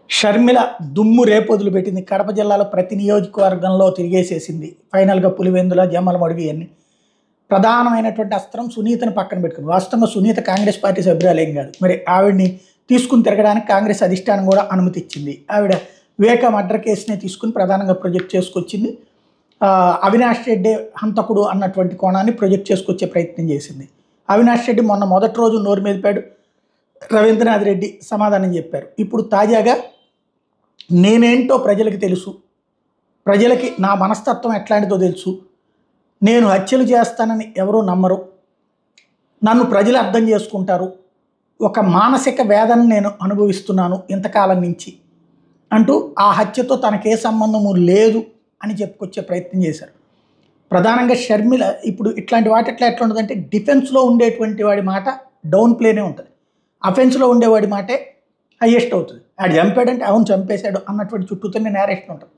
షర్మిల దుమ్ము రేపొదులు పెట్టింది. కడప జిల్లాలో ప్రతి నియోజకవర్గంలో తిరిగేసేసింది. ఫైనల్‌గా పులివెందుల, జమ్మలమడుగు ఇయన్నీ. ప్రధానమైనటువంటి అస్త్రం సునీతను పక్కన పెట్టుకుంది. వాస్తవంగా సునీత కాంగ్రెస్ పార్టీ సభ్యురాలేం కాదు. మరి ఆవిడని తీసుకుని తిరగడానికి కాంగ్రెస్ అధిష్టానం కూడా అనుమతి ఇచ్చింది. ఆవిడ వివేక మర్డర్ కేసునే తీసుకుని ప్రధానంగా ప్రొజెక్ట్ చేసుకొచ్చింది. అవినాష్ రెడ్డి హంతకుడు అన్నటువంటి కోణాన్ని ప్రొజెక్ట్ చేసుకొచ్చే ప్రయత్నం చేసింది. అవినాష్ రెడ్డి మొన్న మొదటి రోజు నోరు మీదపాడు. రవీంద్రనాథ్ రెడ్డి సమాధానం చెప్పారు. ఇప్పుడు తాజాగా నేనేంటో ప్రజలకు తెలుసు, ప్రజలకి నా మనస్తత్వం ఎట్లాంటిదో తెలుసు, నేను హత్యలు చేస్తానని ఎవరూ నమ్మరు, నన్ను ప్రజలు అర్థం చేసుకుంటారు, ఒక మానసిక వేదన నేను అనుభవిస్తున్నాను ఇంతకాలం నుంచి అంటూ ఆ హత్యతో తనకే సంబంధము లేదు అని చెప్పుకొచ్చే ప్రయత్నం చేశారు. ప్రధానంగా షర్మిల ఇప్పుడు ఇట్లాంటి వాటి ఎట్లా ఉంటుందంటే డిఫెన్స్లో ఉండేటువంటి వాడి మాట డౌన్ ప్లేనే ఉంటుంది, అఫెన్స్లో ఉండేవాడి మాటే హయ్యెస్ట్ అవుతుంది. ఆడు చంపాడంటే అవును చంపేశాడు అన్నటువంటి చుట్టూతోనే నేరేషన్ ఉంటుంది.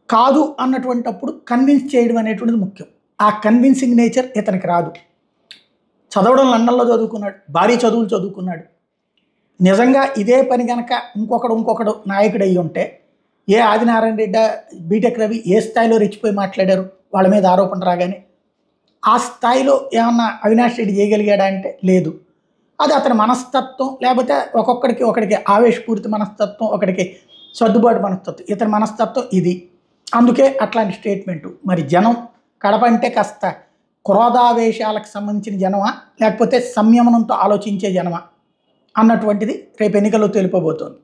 కాదు అన్నటువంటిప్పుడు కన్విన్స్ చేయడం అనేటువంటిది ముఖ్యం. ఆ కన్విన్సింగ్ నేచర్ ఇతనికి రాదు. చదవడం లండన్లో చదువుకున్నాడు, భారీ చదువులు చదువుకున్నాడు. నిజంగా ఇదే పని కనుక ఇంకొకడు నాయకుడు అయ్యి ఉంటే ఏ ఆదినారాయణ రెడ్డి, బీటెక్ రవి ఏ స్థాయిలో రెచ్చిపోయి మాట్లాడారు వాళ్ళ మీద ఆరోపణ రాగానే, ఆ స్థాయిలో ఏమన్నా అవినాష్ రెడ్డి చేయగలిగాడా అంటే లేదు. అది అతని మనస్తత్వం, లేకపోతే ఒకడికి ఆవేశపూరిత మనస్తత్వం, ఒకడికి సర్దుబాటు మనస్తత్వం. ఇతని మనస్తత్వం ఇది, అందుకే అట్లాంటి స్టేట్మెంటు. మరి జనం కడప అంటే కాస్త క్రోధావేశాలకు సంబంధించిన జనమా, లేకపోతే సంయమనంతో ఆలోచించే జనమా అన్నటువంటిది రేపు ఎన్నికల్లో తెలిపబోతోంది.